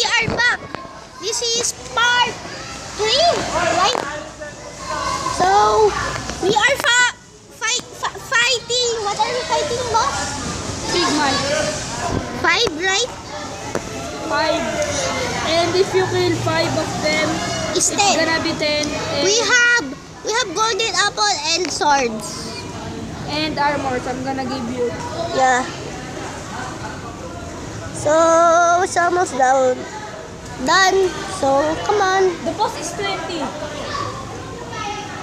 We are back. This is part 3, right? So, we are fighting. What are we fighting, boss? Big man. 5, right? 5. And if you kill 5 of them, It's it's 10. gonna be 10. And, We have golden apple and swords. and armors. I'm gonna give you. Yeah. So, it's almost done. So, come on. The boss is 20.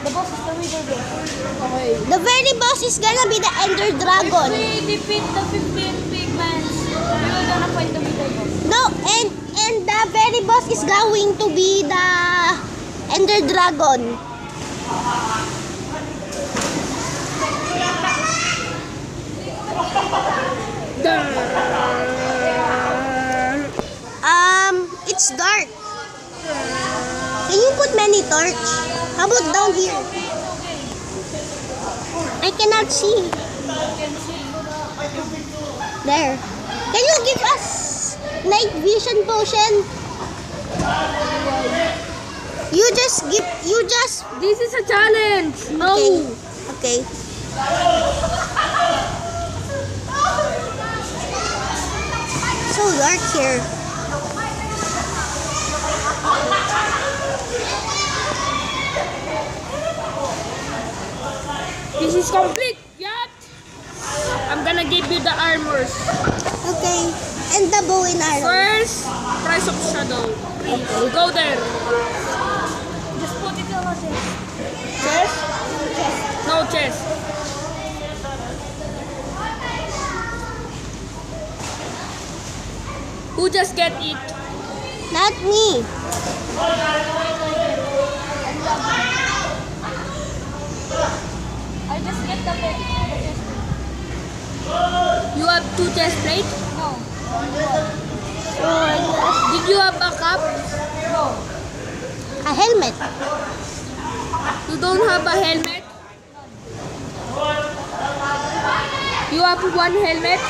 The boss is the middle boss. Okay. The very boss is gonna be the Ender Dragon. If we defeat the 15 big mans, we will gonna fight the middle boss. No, and the very boss is going to be the Ender Dragon. It's dark. Can you put many torch? How about down here? I cannot see. There. Can you give us night vision potion? This is a challenge. No. Okay. So dark here. This is complete. Yet. I'm gonna give you the armors. Okay. And the bow and arrow. First, Price of Shadow. Please, go there. Just put it on the Chest? No chest. Who just get it? Not me. I just get the chest. You have 2 chest plate? No. So I guess Did you have a cup? No. a helmet. You don't have a helmet? You have 1 helmet?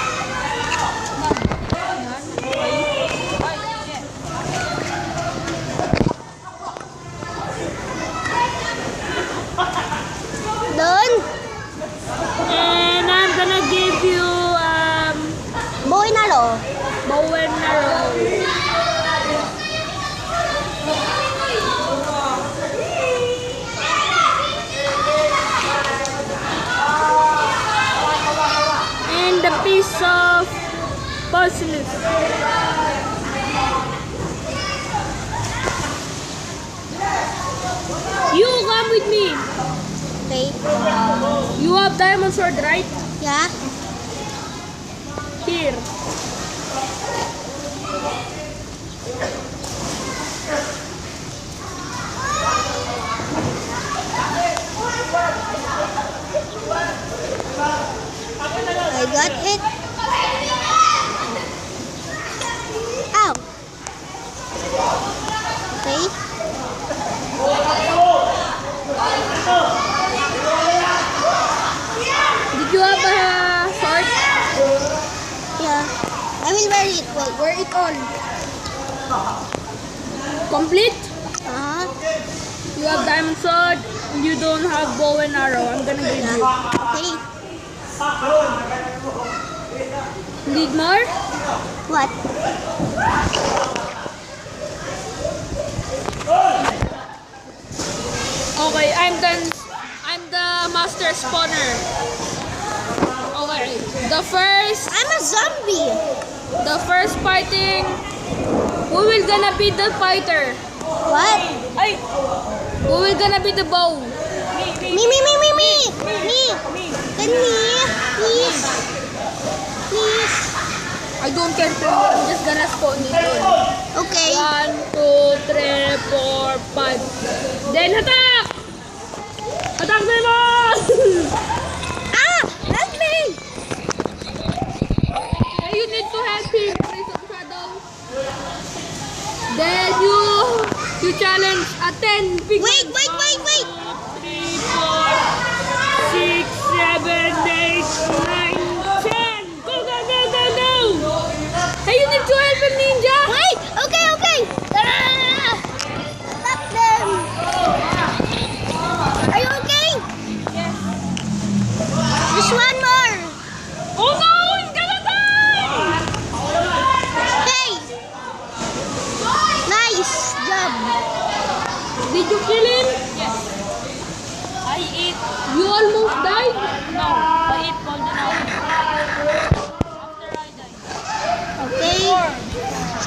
Done. And I'm gonna give you Bow and arrow. bow and arrow. And a piece of parsley. You come with me. Okay. You have diamond sword, right? Yeah. Here. I got it. Ow. Okay. Did you have a sword? Yeah. I will wear it. Wait. Wear it on. Complete? Uh-huh. You have diamond sword. You don't have bow and arrow. I'm gonna give you. Okay. Need more? What? Okay, I'm done. I'm the master spawner. Okay, I'm a zombie. the first fighting. Who will gonna be the fighter? What? Who will gonna be the bow? Me. Can me? Please. Please. I don't care to. I'm just gonna spawn it all. Okay. 1, 2, 3, 4, 5. Then attack! Attack Demon! Ah! Help me! You need to help him. Raise of Shadow. Then you challenge a 10 big Wait. 3, 4, 6, 7, 8, 9, 10. Go! Hey, you need to help him, Ninja! Wait! Okay.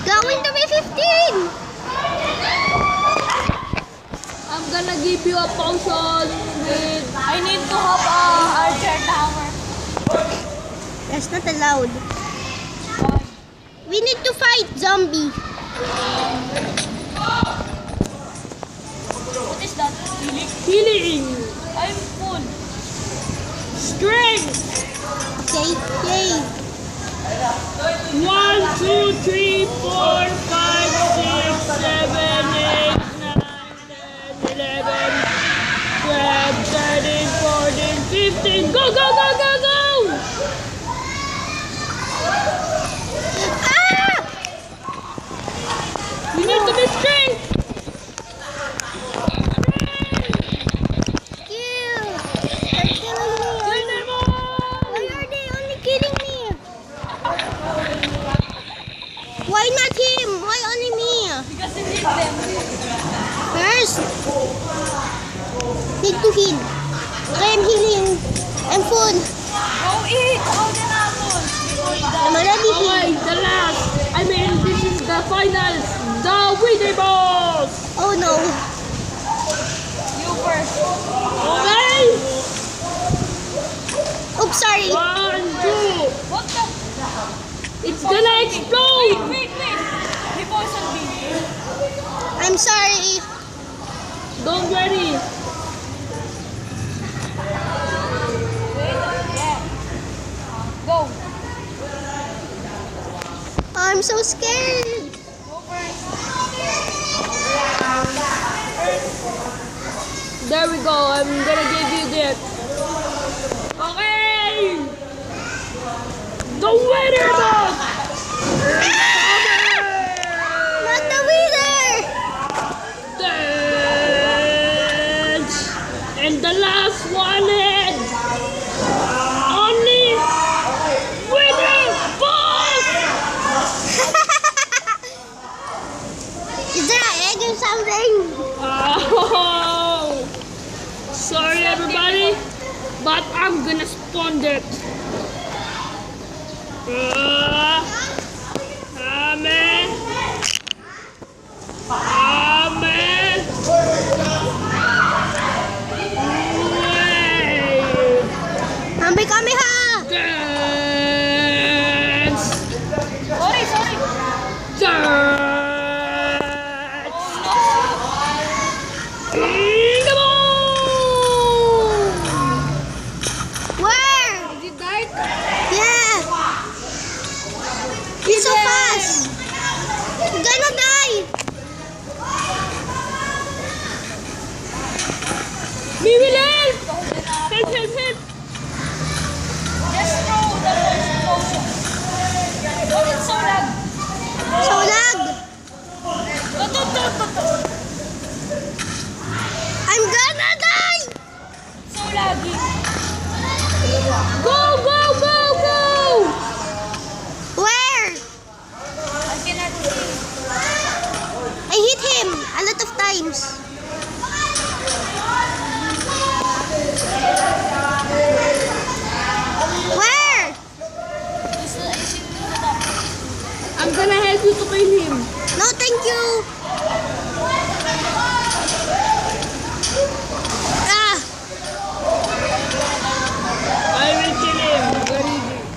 Going to be 15. I'm gonna give you a potion with... I need to have a archer tower. That's not allowed. We need to fight zombie. What is that? Healing? Healing! I'm full. Strength! Okay, yay. 1, 2, 3, 4, 5, 6, 7, 8, 9, 10, 11, 12, 13, 14, 15. Go, go, go, go, go! Ah! You need to be strength! Kill. They're killing me. Kill them all! Why are they only killing me? Why not him? Why only me? Because you need them. First, need to heal. Okay, I'm healing. I'm full. Go eat all the apples before you I'm die. already Okay, healed. the last. I mean, this is the finals. The winner boss. Oh no. You first. Okay. Oops, sorry. 1, 2. What the? It's gonna explode. Wait. He poisoned me. I'm sorry. Don't worry. Yeah. Go. I'm so scared. Go first. There we go. I'm gonna give you that. Okay. The winner boss. Not the winner. Dance. And the last one is only winner boss. Is there an egg or something? Oh, sorry everybody, but I'm gonna spawn that. Amen. Amen. Kamehameha. Dance. Sorry. Dance. Come on. Where? Is it dark? Yeah. He's so fast. I'm gonna die. We will help. Help. Just throw the potion. Oh, it's so lag. So lag. Go. I'm gonna die. So laggy. Go. Where? I cannot see. I hit him a lot of times. Where? I'm gonna help you to kill him. No, thank you. Ah, I will kill him. Very easy.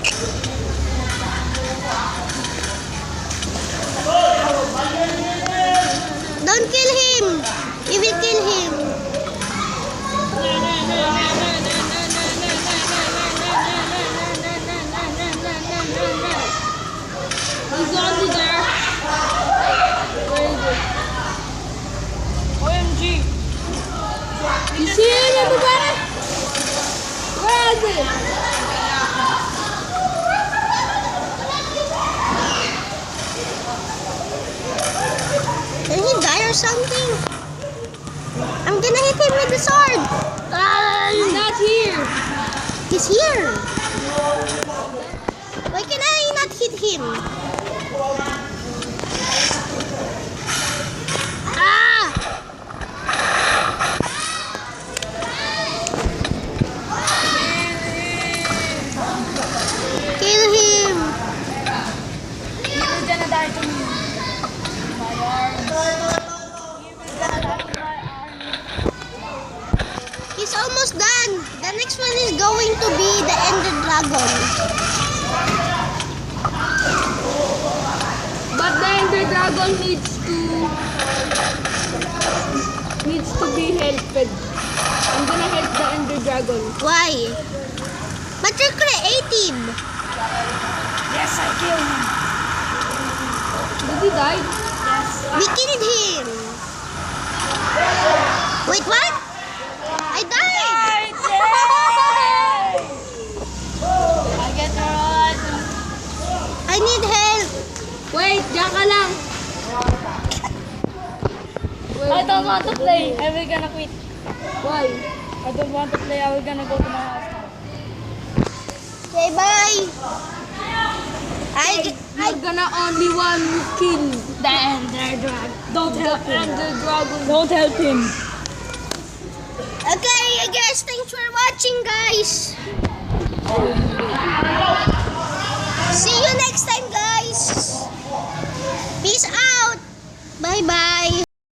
don't kill him. You will kill him. He's only there. Where is it? OMG. You see him, everybody? Where is it? Did he die or something? I'm gonna hit him with the sword. He's not here. He's here. Why can I not hit him? Ah! Kill him. He was gonna die to me. almost done. The next one is going to be the Ender Dragon. But the Ender Dragon needs to be helped. I'm gonna help the Ender Dragon. Why? But you're creative. Yes, I killed him. Did he die? Yes. We killed him. Wait, what? I died. I get her. I need help. Wait, diyan ka lang. I don't want to play. I will gonna quit. Why? I don't want to play. I will gonna go to my house now. Okay, bye. You're gonna only one kill the Ender Dragon. Don't help him. Ender Dragon. Don't help him. Okay, I guess thanks for watching, guys. See you next time, guys. Peace out. Bye-bye.